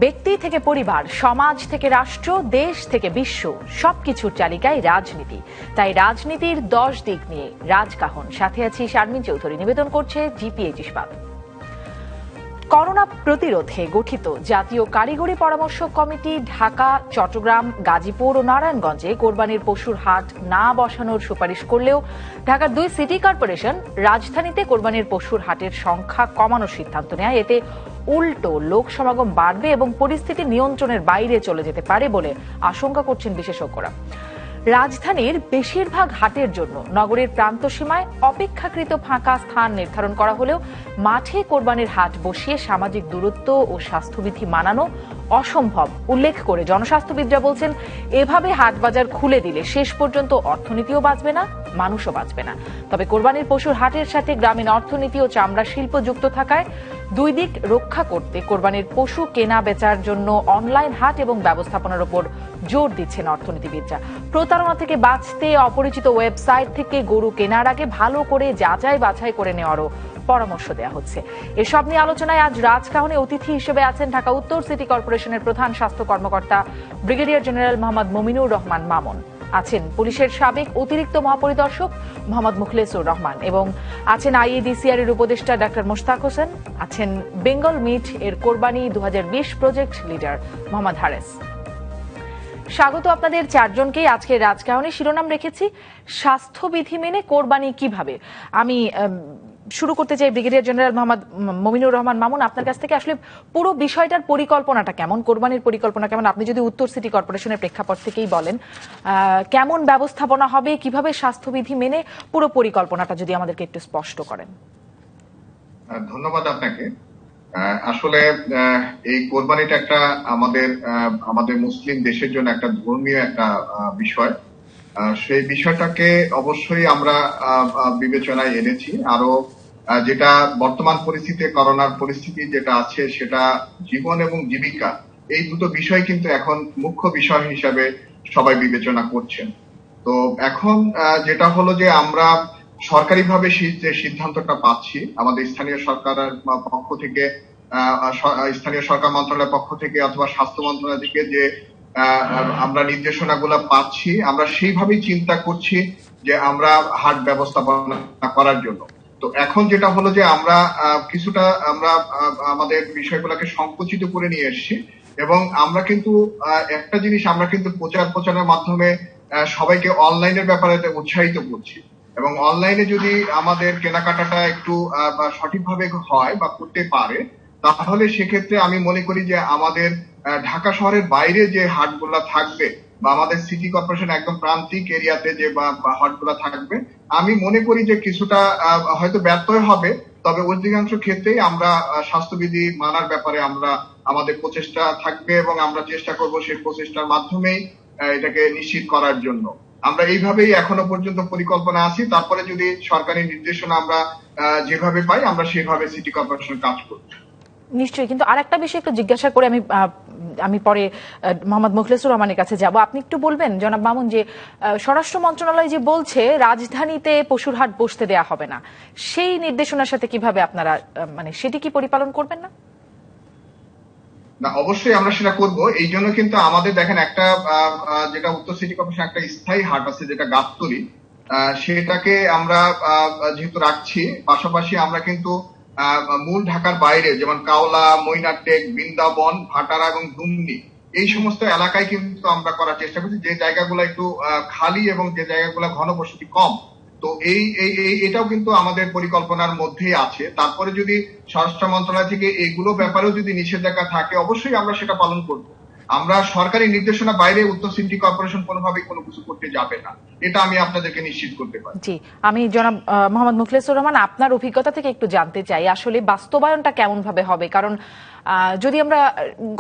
ব্যক্তি থেকে পরিবার, সমাজ থেকে রাষ্ট্র, দেশ থেকে বিশ্ব, সবকিছুর চালিকায় রাজনীতি। তাই রাজনীতির 10 দিক নিয়ে রাজকাহন। সাথে আছি শারমিন চৌধুরী। নিবেদন করছে জিপিএইচ ইস্পাত। করোনা প্রতিরোধে গঠিত জাতীয় কারিগরি পরামর্শ কমিটি ঢাকা, চট্টগ্রাম, গাজীপুর ও নারায়ণগঞ্জে কোরবানির পশুর হাট না বসানোর সুপারিশ করলেও ঢাকার 2 সিটি কর্পোরেশন রাজধানীতে কোরবানির পশুর হাটের সংখ্যা কমানোর সিদ্ধান্ত নেয়। এতে উল্টো লোক সমাগম বাড়বে এবং পরিস্থিতি নিয়ন্ত্রণের বাইরে চলে যেতে পারে বলে আশঙ্কা করছেন বিশেষজ্ঞরা। রাজধানীর বেশিরভাগ হাটের জন্য নগরের প্রান্ত সীমায় অপেক্ষাকৃত ফাঁকা স্থান নির্ধারণ করা হলেও মাঠে কোরবানির হাট বসিয়ে সামাজিক দূরত্ব ও স্বাস্থ্যবিধি মানানো অসম্ভব উল্লেখ করে জনস্বাস্থ্যবিদরা বলছেন, এভাবে হাট বাজার খুলে দিলে শেষ পর্যন্ত অর্থনীতিও বাঁচবে না, মানুষও বাঁচবে না। তবে কোরবানির পশুর হাটের সাথে গ্রামীণ অর্থনীতি ও চামড়া শিল্প যুক্ত থাকায় 2 দিক রক্ষা করতে কোরবানির পশু কেনা বেচার জন্য অনলাইন হাট এবং ব্যবস্থাপনার উপর জোর দিচ্ছেন অর্থনীতিবিদরা। প্রতারণা থেকে বাঁচতে অপরিচিত ওয়েবসাইট থেকে গরু কেনার আগে ভালো করে যাচাই বাছাই করে নেওয়ারও পরামর্শ দেওয়া হচ্ছে। এসব নিয়ে আলোচনায় আজ রাজকাহনে অতিথি হিসেবে আছেন ঢাকা উত্তর সিটি কর্পোরেশনের প্রধান স্বাস্থ্য কর্মকর্তা ব্রিগেডিয়ার জেনারেল মোহাম্মদ মমিনুর রহমান মামুন, আছেন পুলিশের সাবেক অতিরিক্ত মহাপরিদর্শক মোহাম্মদ মুখলেসুর রহমান এবং আছেন আইইডিসিআর এর উপদেষ্টা ডাক্তার মোশতাক হোসেন, আছেন বেঙ্গল মিট এর কোরবানি 2020 প্রজেক্ট লিডার মোহাম্মদ হারেস। স্বাগত আপনাদের 4 জনকেই। আজকে রাজকাহনে শিরোনাম রেখেছি স্বাস্থ্যবিধি মেনে কোরবানি কিভাবে। আমি শুরু করতে চাই ব্রিগেডিয়ার জেনারেল মোহাম্মদ মমিনুর রহমান মামুন, আপনার কাছ থেকে আসলে পুরো বিষয়টার পরিকল্পনাটা কেমন, কোরবানির পরিকল্পনা কেমন, আপনি যদি উত্তর সিটি কর্পোরেশনের প্রেক্ষাপট থেকেই বলেন, কেমন ব্যবস্থাপনা হবে, কিভাবে স্বাস্থ্যবিধি মেনে পুরো পরিকল্পনাটা যদি আমাদেরকে একটু স্পষ্ট করেন। ধন্যবাদ আপনাকে। আসলে এই কোরবানিটা একটা আমাদের মুসলিম দেশের জন্য একটা ধর্মীয় একটা বিষয়। সেই বিষয়টাকে অবশ্যই আমরা বিবেচনায় এনেছি। আরো যেটা বর্তমান পরিস্থিতিতে করোনার পরিস্থিতি যেটা আছে, সেটা জীবন এবং জীবিকা, এই দুটো বিষয় কিন্তু এখন মুখ্য বিষয় হিসাবে সবাই বিবেচনা করছেন। তো এখন যেটা হলো যে আমরা সরকারিভাবে যে সিদ্ধান্তটা পাচ্ছি আমাদের স্থানীয় সরকারের পক্ষ থেকে, স্থানীয় সরকার মন্ত্রণালয়ের পক্ষ থেকে অথবা স্বাস্থ্য মন্ত্রণালয় থেকে যে আমরা নির্দেশনাগুলো পাচ্ছি, আমরা সেইভাবেই চিন্তা করছি যে আমরা হাট ব্যবস্থাপনা করার জন্য। তো এখন যেটা হলো যে আমরা কিছুটা আমাদের বিষয়গুলোকে সংকুচিত করে নিয়ে এসেছি এবং আমরা কিন্তু একটা জিনিস আমরা কিন্তু প্রচারের মাধ্যমে সবাইকে অনলাইনের ব্যাপারে উৎসাহিত করছি এবং অনলাইনে যদি আমাদের কেনাকাটাটা একটু সঠিকভাবে হয় বা করতে পারে, তাহলে সেক্ষেত্রে আমি মনে করি যে আমাদের ঢাকা শহরের বাইরে যে হাটগুলা থাকবে বা আমাদের সিটি কর্পোরেশন একদম প্রান্তিক এরিয়াতে যে হাটগুলা থাকবে, আমি মনে করি যে কিছুটা হয়তো ব্যর্থ হবে, তবে অধিকাংশ ক্ষেত্রেই আমরা স্বাস্থ্যবিধি মানার ব্যাপারে আমাদের প্রচেষ্টা থাকবে এবং আমরা চেষ্টা করব সেই প্রচেষ্টার মাধ্যমেই এটাকে নিশ্চিত করার জন্য। আমরা এইভাবেই এখনো পর্যন্ত পরিকল্পনা আছি। তারপরে যদি সরকারি নির্দেশনা আমরা যেভাবে পাই, আমরা সেভাবে সিটি কর্পোরেশন কাজ করব। নিশ্চয়ই, কিন্তু আরেকটা বিষয় একটু জিজ্ঞাসা করে আমি পরে মোহাম্মদ মুখলেসুর রহমানের কাছে যাব। আপনি একটু বলবেন জনাব মামুন, যে স্বরাষ্ট্র মন্ত্রণালয় যে বলছে রাজধানীতে পশুর হাট বসতে দেয়া হবে না, সেই নির্দেশনার সাথে কিভাবে আপনারা সেটি কি পরিপালন করবেন না? না, অবশ্যই আমরা সেটা করব। এই জন্য কিন্তু আমাদের দেখেন একটা যেটা উত্তর সিটি কর্পোরেশন একটা স্থায়ী হাট আছে যেটা গাবতলী, সেটাকে আমরা যেহেতু রাখছি, পাশাপাশি আমরা কিন্তু মূল ঢাকার বাইরে যেমন কাওলা, মইনারটেক, বৃন্দাবন, ভাটারা এবং ডুমনি, এই সমস্ত এলাকায় কিন্তু আমরা করার চেষ্টা করছি, যে জায়গাগুলো একটু খালি এবং যে জায়গাগুলো ঘনবসতি কম। তো এটাও কিন্তু আমাদের পরিকল্পনার মধ্যেই আছে। তারপরে যদি স্বরাষ্ট্র মন্ত্রণালয় থেকে এগুলো ব্যাপারেও যদি নিষেধাজ্ঞা থাকে, অবশ্যই আমরা সেটা পালন করব। আমরা সরকারি নির্দেশনা বাইরে উত্তর সিটি কর্পোরেশন কোনোভাবেই কোনো কিছু করতে যাবে না, এটা আমি আপনাদেরকে নিশ্চিত করতে পারি। জি, আমি জনাব মোহাম্মদ মুখলেসুর রহমান, আপনার অভিজ্ঞতা থেকে একটু জানতে চাই আসলে বাস্তবায়নটা কেমন ভাবে হবে। কারণ যদি আমরা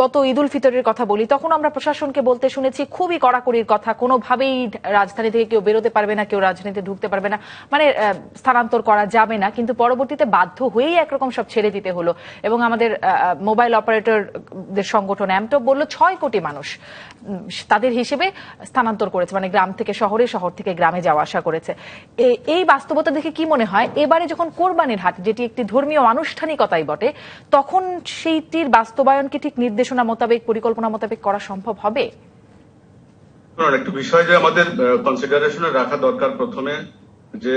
গত ঈদ উল ফিতরের কথা বলি, তখন আমরা প্রশাসনকে বলতে শুনেছি খুবই কড়াকড়ির কথা, কোনোভাবেই রাজধানী থেকে কেউ বেরোতে পারবে না, কেউ রাজধানীতে ঢুকতে পারবে না, স্থানান্তর করা যাবে না। কিন্তু পরবর্তীতে বাধ্য হয়েই একরকম সব ছেড়ে দিতে হলো এবং আমাদের মোবাইল অপারেটরদের সংগঠন অ্যামটপ বলল 6 কোটি মানুষ তাদের হিসেবে স্থানান্তর করেছে, গ্রাম থেকে শহরে, শহর থেকে গ্রামে যাওয়া আসা করেছে। এই বাস্তবতা দেখে কি মনে হয় এবারে যখন কোরবানির হাট, যেটি একটি ধর্মীয় আনুষ্ঠানিকতাই বটে, তখন সেইটি সেটির বাস্তবায়ন কি ঠিক নির্দেশনা মোতাবেক, পরিকল্পনা মোতাবেক করা সম্ভব হবে? একটু বিষয় যে আমাদের কনসিডারেশনে রাখা দরকার প্রথমে, যে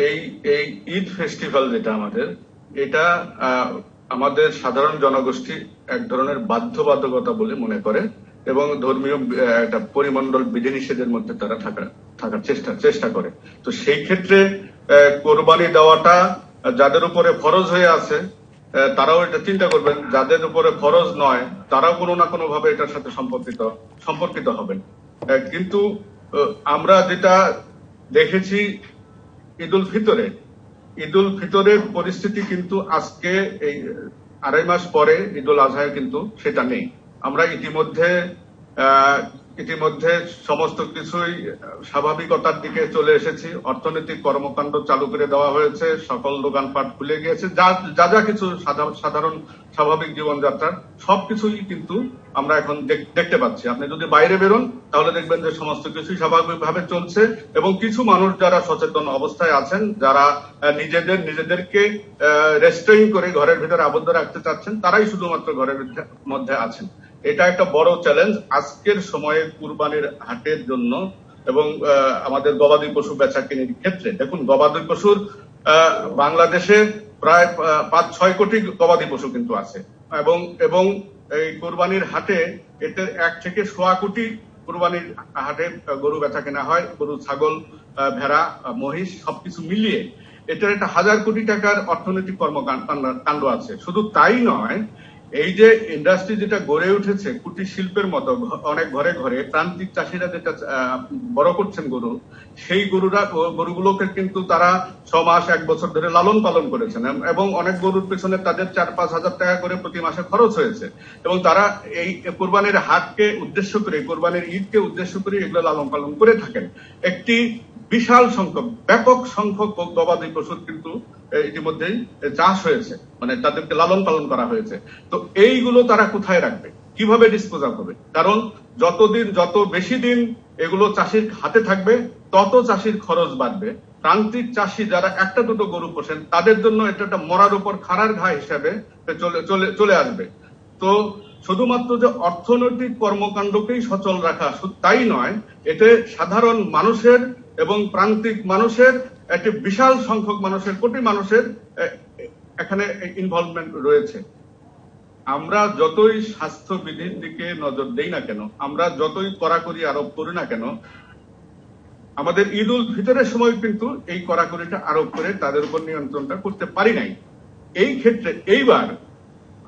এই এই ঈদ ফেস্টিভ্যাল যেটা আমাদের, এটা আমাদের সাধারণ জনগোষ্ঠী এক ধরনের বাধ্যবাধকতা বলে মনে করে এবং ধর্মীয় একটা পরিমণ্ডল বিধিনিষেধের মধ্যে তারা থাকার চেষ্টা করে। তো সেই ক্ষেত্রে কোরবানি দেওয়াটা যাদের উপরে ফরজ হয়ে আছে তারাও এটা চিন্তা করবেন, যাদের উপরে ফরজ নয় তারাও কোনো না কোনো ভাবে এটার সাথে সম্পর্কিত হবেন। কিন্তু আমরা যেটা দেখেছি ঈদুল ফিতরের পরিস্থিতি কিন্তু আজকে এই 2.5 মাস পরে ঈদুল আজহায় কিন্তু সেটা নেই। আমরা ইতিমধ্যে সমস্ত কিছুই স্বাভাবিকতার দিকে চলে এসেছি। অর্থনৈতিক কর্মকাণ্ড চালু করে দেওয়া হয়েছে, সকল দোকানপাট খুলে গিয়েছে, যা কিছু সাধারণ স্বাভাবিক জীবনযাত্রার সবকিছুই কিন্তু আমরা এখন দেখতে পাচ্ছি। আপনি যদি বাইরে বেরোন তাহলে দেখবেন যে সমস্ত কিছুই স্বাভাবিকভাবে চলছে এবং কিছু মানুষ যারা সচেতন অবস্থায় আছেন, যারা নিজেদেরকে রেস্ট্রেইন করে ঘরের ভিতরে আবদ্ধ রাখতে চাচ্ছেন, তারাই শুধুমাত্র ঘরের মধ্যে আছেন। এটা একটা বড় চ্যালেঞ্জ আজকের সময়ে কুরবানির হাটের জন্য এবং আমাদের গবাদি পশু বেচাকেনির ক্ষেত্রে। দেখুন, গবাদি পশুর বাংলাদেশে প্রায় 5-6 কোটি গবাদি পশু কিন্তু আছে এবং এই কুরবানির হাটে এতে 1 থেকে 1.25 কোটি কুরবানির হাটে গরু বেচা কেনা হয়। গরু, ছাগল, ভেড়া, মহিষ সবকিছু মিলিয়ে এটার একটা 1000 কোটি টাকার অর্থনৈতিক কর্মকাণ্ড আছে। শুধু তাই নয়, এই যে ইন্ডাস্ট্রি যেটা গড়ে উঠেছে কুটির শিল্পের মতো, অনেক ঘরে ঘরে প্রান্তিক চাষিরা যেটা বড় করছেন গরু, সেই গরুগুলোকে কিন্তু তারা 6 মাস 1 বছর ধরে লালন পালন করেছেন এবং অনেক গরুর পেছনে তাদের 4-5 হাজার টাকা করে প্রতি মাসে খরচ হয়েছে এবং তারা এই কোরবানির হাটকে উদ্দেশ্য করে, কোরবানির ঈদকে উদ্দেশ্য করে এগুলো লালন পালন করে থাকেন। একটি বিশাল সংখ্যক, ব্যাপক সংখ্যক গবাদি পশুর কিন্তু ইতিমধ্যেই চাষ হয়েছে, মানে তাদেরকে লালন পালন করা হয়েছে। তো এইগুলো তারা কোথায় রাখবে, কিভাবে ডিসপোজাল হবে? কারণ যত বেশি দিন এগুলো চাষির হাতে থাকবে তত চাষির খরচ বাড়বে। প্রান্তিক চাষি যারা 1-2 গরু পোষেন তাদের জন্য এটা একটা মরার উপর খাড়ার ঘা হিসাবে চলে আসবে। তো শুধুমাত্র যে অর্থনৈতিক কর্মকাণ্ডকেই সচল রাখা তাই নয়, এতে সাধারণ মানুষের এবং প্রান্তিক মানুষের, একটি বিশাল সংখ্যক মানুষের, কোটি মানুষের এখানে ইনভলভমেন্ট রয়েছে। আমরা যতই স্বাস্থ্যবিধির দিকে নজর দেই না কেন, আমরা যতই কড়াকড়ি আরোপ করি না কেন, আমাদের ঈদুল ফিতরের সময় কিন্তু এই কড়াকড়িটা আরোপ করে তাদের উপর নিয়ন্ত্রণটা করতে পারি নাই। এই ক্ষেত্রে এইবার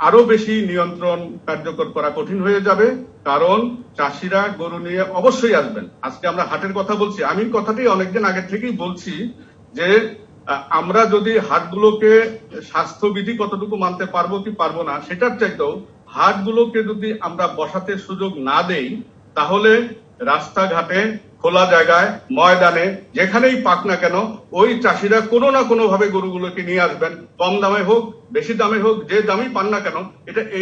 আরো বেশি নিয়ন্ত্রণ কার্যকর করা কঠিন হয়ে যাবে, কারণ চাষিরা গরু নিয়ে অবশ্যই আসবেন। আজকে আমরা হাটের কথা বলছি, আমি কথাটি অনেকদিন আগে থেকেই বলছি যে আমরা যদি হাটগুলোকে স্বাস্থ্যবিধি কতটুকু মানতে পারবো কি পারবো না সেটার চাইতেও হাটগুলোকে যদি আমরা বসাতে সুযোগ না দেই, তাহলে রাস্তাঘাটে, খোলা জায়গায়, ময়দানে, যেখানেই পাক না কেন ওই চাষিরা কোনো না কোনো ভাবে গরুগুলোকে নিয়ে আসবেন। কম দামে হোক, বেশি দামে হোক, যে দামই পান না কেন,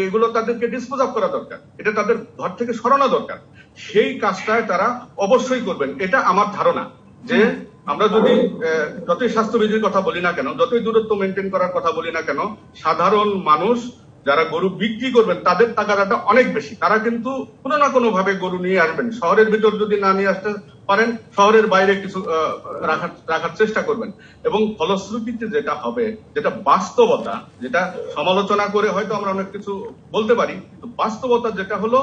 এগুলো তাদেরকে ডিসপোজ অফ করা দরকার, এটা তাদের ঘর থেকে সরানো দরকার। সেই কাজটায় তারা অবশ্যই করবেন, এটা আমার ধারণা। যে আমরা যদি যতই স্বাস্থ্যবিধির কথা বলি না কেন, যতই দূরত্ব মেনটেন করার কথা বলি না কেন, সাধারণ মানুষ যারা গরু বিক্রি করবেন তাদের টাকাটা অনেক বেশি, তারা কিন্তু কোনো না কোনো ভাবে গরু নিয়ে আসবেন। শহরের ভিতর যদি না নিয়ে আসতে পারেন, শহরের বাইরে কিছু রাখার চেষ্টা করবেন এবং ফলশ্রুতিতে যেটা হবে, যেটা বাস্তবতা, যেটা সমালোচনা করে হয়তো আমরা অনেক কিছু বলতে পারি, কিন্তু বাস্তবতা যেটা হলো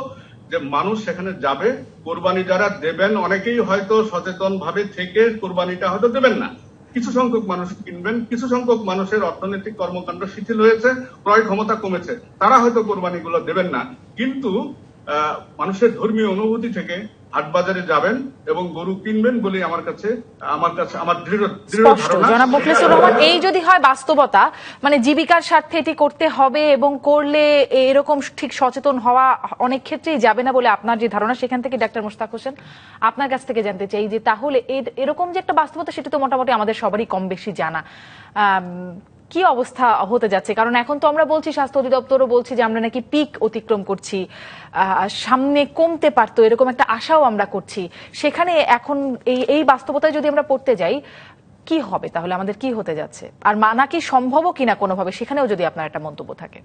যে মানুষ সেখানে যাবে, কোরবানি যারা দেবেন অনেকেই হয়তো সচেতন ভাবে থেকে কোরবানিটা হয়তো দেবেন না, কিছু সংখ্যক মানুষ কিনবেন, কিছু সংখ্যক মানুষের অর্থনৈতিক কর্মকাণ্ড শিথিল হয়েছে, ক্রয় ক্ষমতা কমেছে, তারা হয়তো কোরবানিগুলো দেবেন না, কিন্তু মানুষের ধর্মীয় অনুভূতি থেকে হাট বাজারে যাবেন এবং গরু কিনবেন বলে আমার দৃঢ় ধারণা। জনাব মুখলেসুর রহমান, এই যদি হয় বাস্তবতা, মানে জীবিকার স্বার্থে এটি করতে হবে এবং করলে এরকম ঠিক সচেতন হওয়া অনেক ক্ষেত্রেই যাবে না বলে আপনার যে ধারণা, সেখান থেকে ডাক্তার মোশতাক হোসেন আপনার কাছ থেকে জানতে চাই যে তাহলে এরকম যে একটা বাস্তবতা, সেটা তো মোটামুটি আমাদের সবারই কম বেশি জানা, কি অবস্থা হতে যাচ্ছে? কারণ এখন তো আমরা বলছি, স্বাস্থ্য অধিদপ্তরও বলছি যে আমরা নাকি পিক অতিক্রম করছি, সামনে কমতে পারতো, এরকম একটা আশাও আমরা করছি। সেখানে এখন এই বাস্তবতায় যদি আমরা পড়তে যাই, কি হবে তাহলে, আমাদের কি হতে যাচ্ছে, আর মানা কি সম্ভবও কিনা কোনোভাবে, সেখানেও যদি আপনার একটা মন্তব্য থাকে।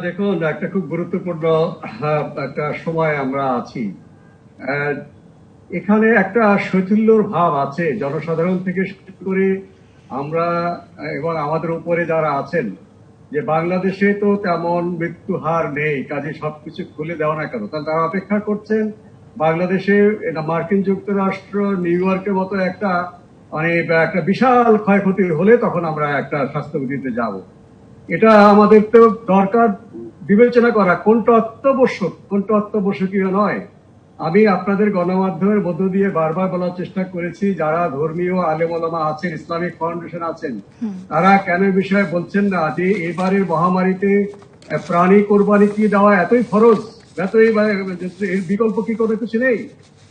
দেখুন, একটা খুব গুরুত্বপূর্ণ একটা সময় আমরা আছি। আহ, এখানে একটা শৈথিল্যর ভাব আছে জনসাধারণ থেকে শুরু করে আমরা এবং আমাদের উপরে যারা আছেন, যে বাংলাদেশে তো তেমন মৃত্যু হার নেই, কাজে সবকিছু খুলে দেওয়া না কেন, তারা অপেক্ষা করছেন বাংলাদেশে এটা মার্কিন যুক্তরাষ্ট্র নিউ ইয়র্কের মতো একটা মানে একটা বিশাল ক্ষয়ক্ষতি হলে তখন আমরা একটা স্বাস্থ্যবিধিতে যাব। এটা আমাদের তো দরকার বিবেচনা করা কোনটা অত্যাবশ্যক কোনটা অত্যাবশ্যকীয় নয়। আমি আপনাদের গণমাধ্যমের মধ্য দিয়ে বারবার বলার চেষ্টা করেছি, যারা ধর্মীয় আলেম ওলামা আছেন, ইসলামিক ফাউন্ডেশন আছেন, তারা কেন এই বিষয়ে বলছেন না যে এবারের মহামারীতে প্রাণী কোরবানি কি দেওয়া এতই ফরজ, এতই এর বিকল্প কি কোনো কিছু নেই?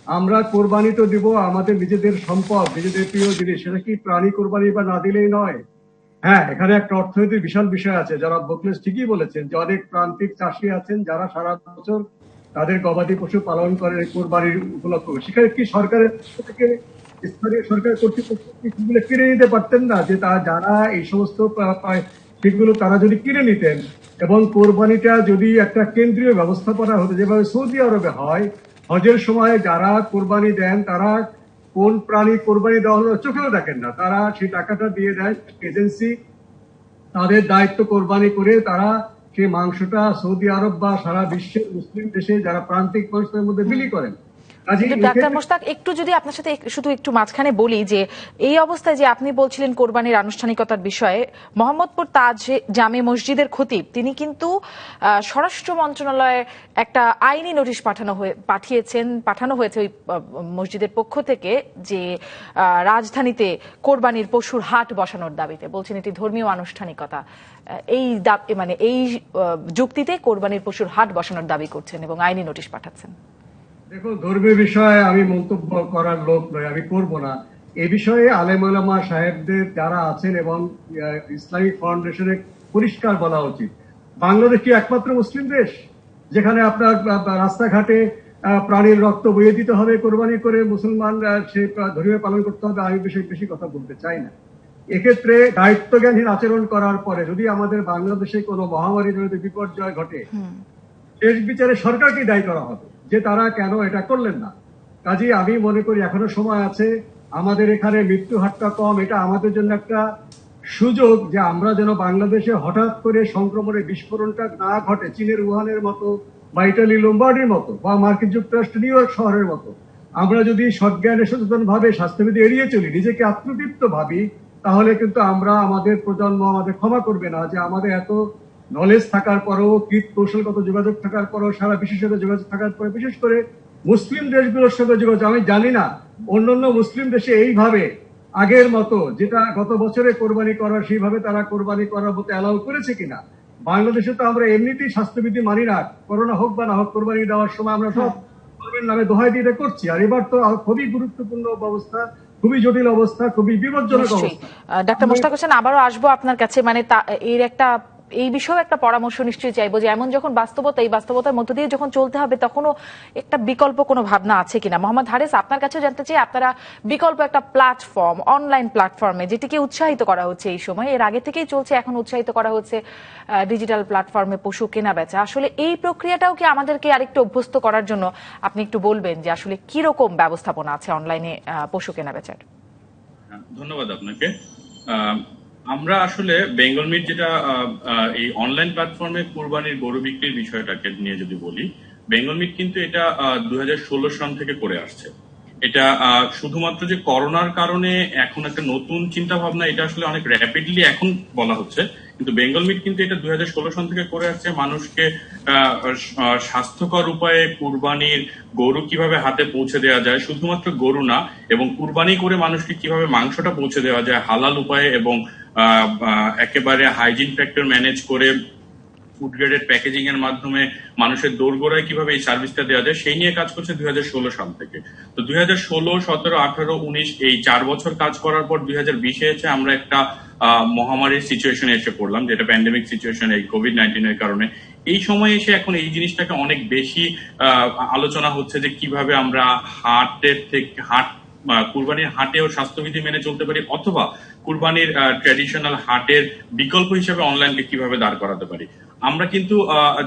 আমরা কোরবানি তো দিব আমাদের নিজেদের সম্পদ, নিজেদের প্রিয় জিনিস, সেটা কি প্রাণী কোরবানি বা না দিলেই নয়? হ্যাঁ, এখানে একটা অর্থনৈতিক বিশাল বিষয় আছে। যারা বকলেস ঠিকই বলেছেন যে অনেক প্রান্তিক চাষি আছেন যারা সারা বছর তাদের গবাদি পশু পালন করে কোরবানির উপলক্ষে। সেখানে কি সরকারের পক্ষ থেকে স্থানীয় সরকার কর্তৃপক্ষ কি সেগুলো কিনে নিতে পারতেন না? যে যারা এই সমস্ত সেগুলো তারা যদি কিনে নিতেন এবং কোরবানিটা যদি একটা কেন্দ্রীয় ব্যবস্থাপনা হতো, যেভাবে সৌদি আরবে হয়, হজের সময় যারা কোরবানি দেন তারা কোন প্রাণী কোরবানি দেওয়া হলো চোখেও দেখেন না, তারা সেই টাকাটা দিয়ে দেয় এজেন্সি, তাদের দায়িত্ব কোরবানি করে তারা সেই মাংসটা সৌদি আরব বা সারা বিশ্বের মুসলিম দেশে যারা প্রান্তিক মানুষদের মধ্যে বিলি করেন। কিন্তু ডাক্তার মোশতাক, একটু যদি আপনার সাথে শুধু একটু মাঝখানে বলি যে এই অবস্থায় যে আপনি বলছিলেন কোরবানির আনুষ্ঠানিকতার বিষয়ে, মোহাম্মদপুর তাজ জামে মসজিদের খতিব তিনি কিন্তু স্বরাষ্ট্র মন্ত্রণালয়ে একটা আইনি নোটিশ পাঠানো হয়েছে ওই মসজিদের পক্ষ থেকে, যে রাজধানীতে কোরবানির পশুর হাট বসানোর দাবিতে। বলছেন এটি ধর্মীয় আনুষ্ঠানিকতা, এই মানে এই যুক্তিতে কোরবানির পশুর হাট বসানোর দাবি করছেন এবং আইনি নোটিশ পাঠাচ্ছেন। দেখুন, ধর্মীয় বিষয়ে আমি মন্তব্য করার লোক নয়, আমি করব না। এ বিষয়ে আলেম ওলামা সাহেবদের যারা আছেন এবং ইসলামিক ফাউন্ডেশনের পরিষ্কার বলা উচিত। বাংলাদেশ কি একমাত্র মুসলিম দেশ যেখানে আপনার রাস্তাঘাটে প্রাণীর রক্ত বইয়ে দিতে হবে কোরবানি করে মুসলমান সে ধর্মীয় পালন করতে হবে? আমি বেশি কথা বলতে চাই না। এক্ষেত্রে দায়িত্বজ্ঞানহীন আচরণ করার পরে যদি আমাদের বাংলাদেশে কোনো মহামারী জনিত বিপর্যয় ঘটে, শেষ বিচারে সরকারকে দায়ী করা হবে যে তারা কেন এটা করলেন না। কাজেই আমি মনে করি এখনো সময় আছে, আমাদের এখানে মৃত্যু হারটা কম, এটা আমাদের জন্য একটা সুযোগ যে আমরা যেন বাংলাদেশে হঠাৎ করে সংক্রমণের বিস্ফোরণটা না ঘটে চীনের উহানের মতো বা ইটালি লোম্বার্ডির মতো বা মার্কিন যুক্তরাষ্ট্র নিউ ইয়র্ক শহরের মতো। আমরা যদি সজ্ঞানে সচেতন ভাবে স্বাস্থ্যবিধি এড়িয়ে চলি, নিজেকে আত্মতৃপ্ত ভাবি, তাহলে কিন্তু আমরা আমাদের প্রজন্ম আমাদের ক্ষমা করবে না যে আমাদের এত নলেজ থাকার পরেও, কীট কৌশলগত যোগাযোগ থাকার পরেও, সারা বিশ্বের সাথে যোগাযোগ থাকার পরে, বিশেষ করে মুসলিম দেশগুলোর সাথে যোগাযোগ, আমি জানি না অন্যান্য মুসলিম দেশে এইভাবে আগের মতো যেটা গত বছরে কোরবানি করার সেইভাবে তারা কোরবানি করার মতো অ্যালাউ করেছে কিনা। বাংলাদেশে তো আমরা এমনিতেই স্বাস্থ্যবিধি মানি না, করোনা হোক বা না হোক, কোরবানি দেওয়ার সময় আমরা সব ধর্মের নামে দোহাই দিয়ে এটা করছি। আর এবার তো খুবই গুরুত্বপূর্ণ অবস্থা, খুবই জটিল অবস্থা, খুবই বিপজ্জনক অবস্থা। ডাক্তার মোশতাক হোসেন, আবারও আসবো আপনার কাছে, মানে এর একটা এই বিষয়েও একটা পরামর্শ নিশ্চয়ই চাইবো যে এমন যখন বাস্তবতা, এই বাস্তবতার মধ্য দিয়ে যখন চলতে হবে তখনও একটা বিকল্প কোনো ভাবনা আছে কিনা। মোহাম্মদ হারেস, আপনার কাছে জানতে চাই, আপনারা বিকল্প একটা প্ল্যাটফর্ম, অনলাইন প্ল্যাটফর্মে যেটিকে উৎসাহিত করা হচ্ছে এই সময়, এর আগে থেকেই চলছে, এখন উৎসাহিত করা হচ্ছে ডিজিটাল প্ল্যাটফর্মে পশু কেনা বেচা, আসলে এই প্রক্রিয়াটাও কি আমাদেরকে আরেকটু অভ্যস্ত করার জন্য আপনি একটু বলবেন যে আসলে কি রকম ব্যবস্থাপনা আছে অনলাইনে পশু কেনা বেচার? ধন্যবাদ আপনাকে। আমরা আসলে বেঙ্গল মিট যেটা এই অনলাইন প্ল্যাটফর্মে কুরবানির গরু বিক্রির বিষয়টাকে নিয়ে যদি বলি, বেঙ্গল মিট কিন্তু এটা 2016 সাল থেকে করে আসছে। এটা শুধুমাত্র যে করোনার কারণে এখন একটা নতুন চিন্তা ভাবনা, এটা আসলে অনেক র্যাপিডলি এখন বলা হচ্ছে, কিন্তু বেঙ্গল মিট কিন্তু এটা 2016 সাল থেকে করে আসছে। মানুষকে স্বাস্থ্যকর উপায়ে কুরবানির গরু কিভাবে হাতে পৌঁছে দেওয়া যায়, শুধুমাত্র গরু না, এবং কুরবানি করে মানুষকে কিভাবে মাংসটা পৌঁছে দেওয়া যায় হালাল উপায়ে এবং একেবারে হাইজিন ফ্যাক্টর ম্যানেজ করে ফুড গ্রেডেড প্যাকেজিং এর মাধ্যমে মানুষের দোরগোড়ায় কিভাবে এই সার্ভিসটা দেওয়া যায়, সেই নিয়ে কাজ করছে 2016 সাল থেকে। তো 2016, 17, 18, 19 এই 4 বছর কাজ করার পর 2020-এ এসে আমরা একটা মহামারীর সিচুয়েশনে এসে পড়লাম, যেটা প্যান্ডেমিক সিচুয়েশন, এই কোভিড-19 এর কারণে। এই সময় এসে এখন এই জিনিসটাকে অনেক বেশি আলোচনা হচ্ছে যে কিভাবে আমরা কুরবানির হাটেও স্বাস্থ্যবিধি মেনে চলতে পারি, অথবা কুরবানির ট্র্যাডিশনাল হাটের বিকল্প হিসেবে অনলাইনকে কিভাবে দাঁড় করাতে পারি। আমরা কিন্তু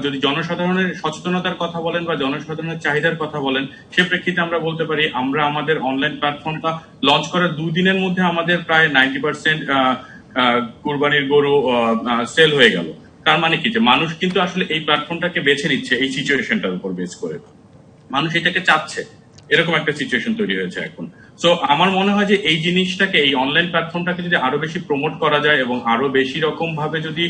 যদি জনসাধারণের সচেতনতার কথা বলেন বা জনসাধারণের চাহিদার কথা বলেন, সে প্রেক্ষিতে আমরা বলতে পারি আমরা আমাদের অনলাইন প্ল্যাটফর্মটা লঞ্চ করার 2 দিনের মধ্যে আমাদের প্রায় 90% কুরবানির গরু সেল হয়ে গেল। তার মানে কি যে মানুষ কিন্তু আসলে এই প্ল্যাটফর্মটাকে বেছে নিচ্ছে এই সিচুয়েশনটার উপর বেস করে, মানুষ এটাকে চাচ্ছে, এরকম একটা সিচুয়েশন তৈরি হয়েছে এখন। সো আমার মনে হয় যে এই জিনিসটাকে, এই অনলাইন প্ল্যাটফর্মটাকে যদি আরো বেশি প্রমোট করা যায় এবং আরো বেশি রকম ভাবে যদি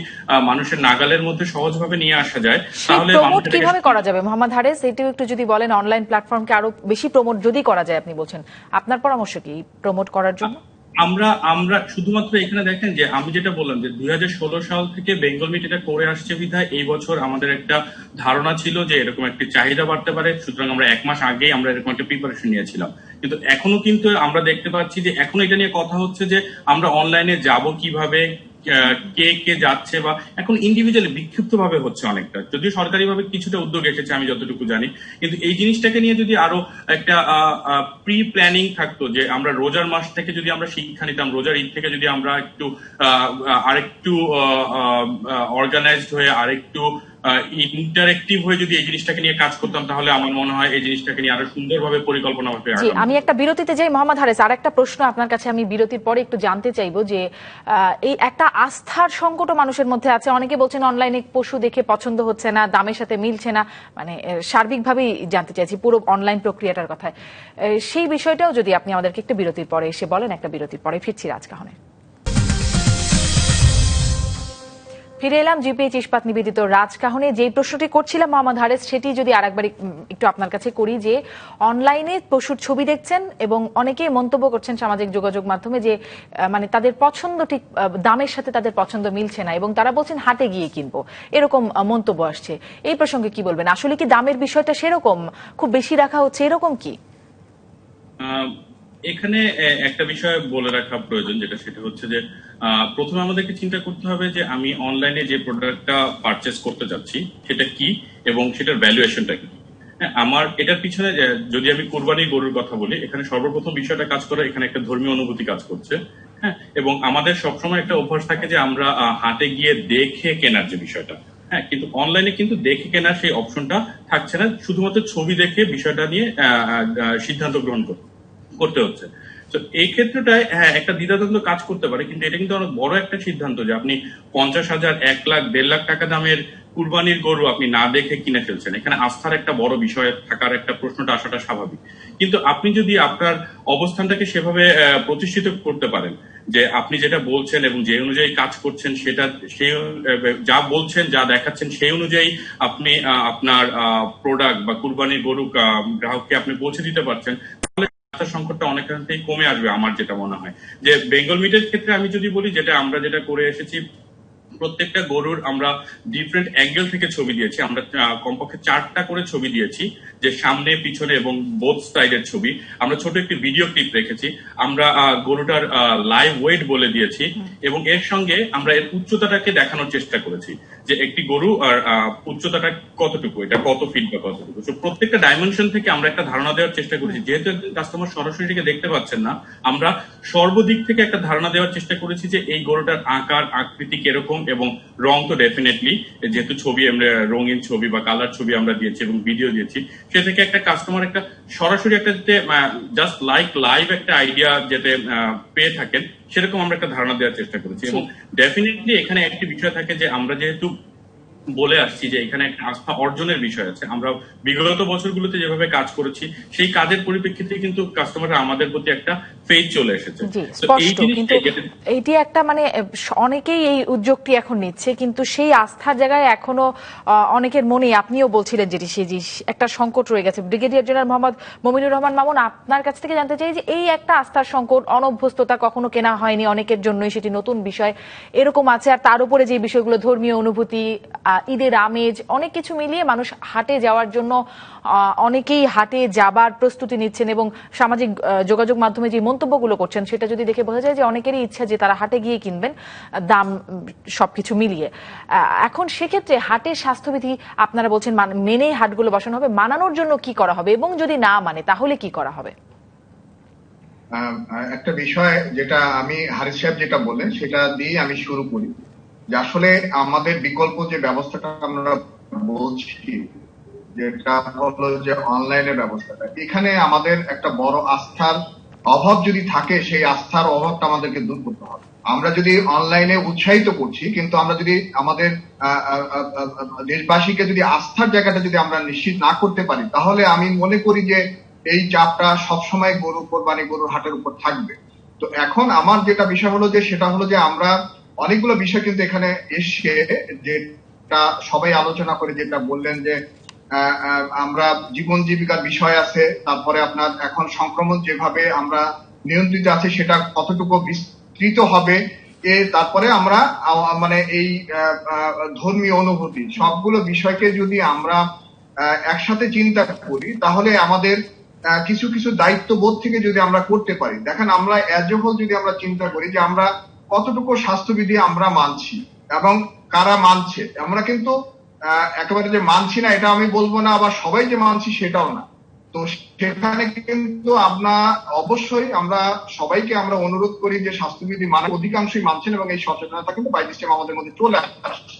মানুষের নাগালের মধ্যে সহজভাবে নিয়ে আসা যায়, তাহলে প্রমোট কিভাবে করা যাবে মোহাম্মদ হারেস, এটাও একটু যদি বলেন। অনলাইন প্ল্যাটফর্মকে আরো বেশি প্রমোট যদি করা যায়, আপনি বলছেন, আপনার পরামর্শ কি প্রমোট করার জন্য? আমরা শুধুমাত্র এখানে দেখেন যে আমি যেটা বললাম যে 2016 সাল থেকে বেঙ্গল মিট এটা করে আসছে বিধায় এই বছর আমাদের একটা ধারণা ছিল যে এরকম একটি চাহিদা বাড়তে পারে, সুতরাং আমরা 1 মাস আগেই আমরা এরকম একটা প্রিপারেশন নিয়েছিলাম। কিন্তু এখনো কিন্তু আমরা দেখতে পাচ্ছি যে এখন এটা নিয়ে কথা হচ্ছে যে আমরা অনলাইনে যাব কিভাবে, কে কে যাচ্ছে, বা এখন ইন্ডিভিজুয়ালি বিক্ষিপ্ত ভাবে হচ্ছে অনেকটা, যদিও সরকারিভাবে কিছুটা উদ্যোগ এসেছে আমি যতটুকু জানি। কিন্তু এই জিনিসটাকে নিয়ে যদি আরো একটা প্রি প্ল্যানিং থাকতো, যে আমরা রোজার মাস থেকে যদি আমরা শিক্ষা নিতাম, রোজার ঈদ থেকে যদি আমরা একটু আরেকটু অর্গানাইজড হয়ে আরেকটু ইন্টারেক্টিভ হয়ে যদি এই জিনিসটাকে নিয়ে কাজ করতাম, তাহলে আমার মনে হয় এই জিনিসটাকে নিয়ে আরো সুন্দরভাবে পরিকল্পনা হবে। আমি একটা বিরতিতে যাই মোহাম্মদ হারেস, আর একটা প্রশ্ন আপনার কাছে আমি বিরতির পরে একটু জানতে চাইবো যে এই একটা আস্থার সংকটও মানুষের মধ্যে আছে। অনেকে বলছেন অনলাইনে পশু দেখে পছন্দ হচ্ছে না, দামের সাথে মিলছে না, মানে সার্বিকভাবেই জানতে চাইছি পুরো অনলাইন প্রক্রিয়াটার কথায়। সেই বিষয়টাও যদি আপনি আমাদেরকে একটু বিরতির পরে এসে বলেন। একটা বিরতির পরে ফিরছি রাজকাহনে। ফিরে এলাম জিপিএইচ ইস্পাত নিবেদিত রাজকাহনে। যেই প্রশ্নটি করছিলাম মোহাম্মদ হারেস, সেটি যদি আরেকবার একটু আপনার কাছে করি, যে অনলাইনে পশুর ছবি দেখছেন এবং অনেকেই মন্তব্য করছেন সামাজিক যোগাযোগ মাধ্যমে যে মানে তাদের পছন্দ ঠিক দামের সাথে তাদের পছন্দ মিলছে না এবং তারা বলছেন হাটে গিয়ে কিনবো, এরকম মন্তব্য আসছে। এই প্রসঙ্গে কি বলবেন? আসলে কি দামের বিষয়টা সেরকম খুব বেশি রাখা হচ্ছে, এরকম কি? এখানে একটা বিষয় বলে রাখা প্রয়োজন, সেটা হচ্ছে যে প্রথমে আমাদেরকে চিন্তা করতে হবে যে আমি অনলাইনে যে প্রোডাক্টটা পারচেস করতে যাচ্ছি সেটা কি এবং সেটার ভ্যালুয়েশনটা কি। আমার এটার পিছনে যদি আমি কুরবানির গরুর কথা বলি, এখানে সর্বপ্রথম বিষয়টা কাজ করে, এখানে একটা ধর্মীয় অনুভূতি কাজ করছে। হ্যাঁ, এবং আমাদের সবসময় একটা অভ্যাস থাকে যে আমরা হাটে গিয়ে দেখে কেনার যে বিষয়টা, হ্যাঁ, কিন্তু অনলাইনে কিন্তু দেখে কেনার সেই অপশনটা থাকছে না, শুধুমাত্র ছবি দেখে বিষয়টা নিয়ে সিদ্ধান্ত গ্রহণ করতে হচ্ছে। তো এই ক্ষেত্রটায় হ্যাঁ একটা দ্বিধাদ্বন্দ্ব কাজ করতে পারে, কিন্তু এটা কিন্তু অনেক বড় একটা সিদ্ধান্ত যে আপনি 50,000, 1 লাখ, 1.5 লাখ টাকা দামের কুরবানির গরু আপনি না দেখে কিনে ফেলছেন। এখানে আস্থার একটা বড় বিষয় থাকার একটা প্রশ্নটা আসাটা স্বাভাবিক। কিন্তু আপনি যদি আপনার অবস্থানটাকে সেভাবে প্রতিষ্ঠিত করতে পারেন যে আপনি যেটা বলছেন এবং যে অনুযায়ী কাজ করছেন, সেটা সেই যা বলছেন, যা দেখাচ্ছেন, সেই অনুযায়ী আপনি আপনার প্রোডাক্ট বা কুরবানির গরু গ্রাহককে আপনি পৌঁছে দিতে পারছেন, সংকটটা অনেকখানতেই কমে আসবে। আমার যেটা মনে হয় যে বেঙ্গল মিটের ক্ষেত্রে আমি যদি বলি, আমরা যেটা করে এসেছি, প্রত্যেকটা গরুর আমরা ডিফারেন্ট অ্যাঙ্গেল থেকে ছবি দিয়েছি। আমরা কমপক্ষে 4টা করে ছবি দিয়েছি, যে সামনে, পিছনে এবং বোথ সাইডের ছবি। আমরা ছোট একটি ভিডিও ক্লিপ রেখেছি। আমরা গরুটার লাইভ ওয়েট বলে দিয়েছি এবং এর সঙ্গে আমরা এর উচ্চতাটাকে দেখানোর চেষ্টা করেছি যে একটি গরু আর উচ্চতাটা কতটুকু, এটা কত ফিট বা কতটুকু। তো প্রত্যেকটা ডাইমেনশন থেকে আমরা একটা ধারণা দেওয়ার চেষ্টা করেছি। যেহেতু কাস্টমার সরাসরি দেখতে পাচ্ছেন না, আমরা সর্বদিক থেকে একটা ধারণা দেওয়ার চেষ্টা করেছি যে এই গরুটার আকার আকৃতি কিরকম, এবং রং তো ডেফিনেটলি, যেহেতু ছবি আমরা রঙিন ছবি বা কালার ছবি আমরা দিয়েছি এবং ভিডিও দিয়েছি, সে থেকে একটা কাস্টমার একটা সরাসরি একটা জাস্ট লাইভ একটা আইডিয়া যাতে পেয়ে থাকেন, সেরকম আমরা একটা ধারণা দেওয়ার চেষ্টা করেছি। এবং ডেফিনেটলি এখানে একটি বিষয় থাকে যে আমরা যেহেতু বলে আসছি যে এখানে একটা আস্থা অর্জনের বিষয় আছে, আমরা বিগত বছরগুলোতে যেভাবে কাজ করেছি সেই কাজের পরিপ্রেক্ষিতে কিন্তু কাস্টমাররা আমাদের প্রতি একটা ফেথ চলে এসেছে। এইটি একটা মানে অনেকেই এই উদ্যোগটি এখন নিচ্ছে, কিন্তু সেই আস্থার জায়গায় এখনো অনেকের মনে, আপনিও বলছিলেন যেটি, সেই একটা সংকট রয়ে গেছে। ব্রিগেডিয়ার জেনারেল মোহাম্মদ মমিনুর রহমান মামুন, আপনার কাছ থেকে জানতে চাই যে এই একটা আস্থার সংকট, অনভ্যস্ততা, কখনো কেনা হয়নি অনেকের জন্যই, সেটি নতুন বিষয় এরকম আছে, আর তার উপরে যে বিষয়গুলো ধর্মীয় অনুভূতি, ঈদের আমেজ, অনেক কিছু মিলিয়ে মানুষ হাটে যাওয়ার জন্য অনেকেই হাটে যাবার প্রস্তুতি নিচ্ছেন এবং সামাজিক যোগাযোগ মাধ্যমে যে মন্তব্যগুলো করছেন সেটা যদি দেখে বোঝা যায় যে অনেকেরই ইচ্ছা যে তারা হাটে গিয়ে কিনবেন, দাম সবকিছু মিলিয়ে। এখন সেক্ষেত্রে হাটের স্বাস্থ্যবিধি আপনারা বলছেন মেনেই হাটগুলো বসানো হবে, মানানোর জন্য কি করা হবে এবং যদি না মানে তাহলে কি করা হবে? একটা বিষয় যেটা আমি হারিস সাহেব যেটা বললেন সেটা দিয়ে আমি শুরু করি। যে আসলে আমাদের বিকল্প যে ব্যবস্থাটা আমরা বলছি, যেটা হলো যে অনলাইনের ব্যবস্থাটা, এখানে আমাদের একটা বড় আস্থার অভাব যদি থাকে, সেই আস্থার অভাবটা আমাদেরকে দূর করতে হবে। আমরা যদি অনলাইনে উৎসাহিত করছি, কিন্তু আমরা যদি আমাদের দেশবাসীকে যদি আস্থার জায়গাটা যদি আমরা নিশ্চিত না করতে পারি, তাহলে আমি মনে করি যে এই চাপটা সবসময় গরু কোরবানি, গরুর হাটের উপর থাকবে। তো এখন আমার যেটা বিষয় হলো যে, সেটা হলো যে আমরা অনেকগুলো বিষয় কিন্তু এখানে এসে, যেটা সবাই আলোচনা করে, যেটা বললেন যে আমরা জীবন জীবিকার বিষয় আছে, তারপরে আপনার এখন সংক্রমণ যেভাবে আমরা নিয়ন্ত্রিত আছে সেটা কতটুকু বিস্তৃত হবে, তারপরে আমরা মানে এই ধর্মীয় অনুভূতি, সবগুলো বিষয়কে যদি আমরা একসাথে চিন্তা করি, তাহলে আমাদের কিছু কিছু দায়িত্ববোধ থেকে যদি আমরা করতে পারি। দেখেন, আমরা এজ এ হোল যদি আমরা চিন্তা করি যে আমরা কতটুকু স্বাস্থ্যবিধি আমরা মানছি এবং কারা মানছে, আমরা কিন্তু একেবারে যে মানছি না এটা আমি বলবো না, আবার সবাই যে মানছি সেটাও না। তো সেখানে কিন্তু অবশ্যই আমরা সবাইকে আমরা অনুরোধ করি যে স্বাস্থ্যবিধি মানে অধিকাংশই মানছেন, এবং এই সচেতনতা কিন্তু বাই সিস্টেম আমাদের মধ্যে চলে আসছে।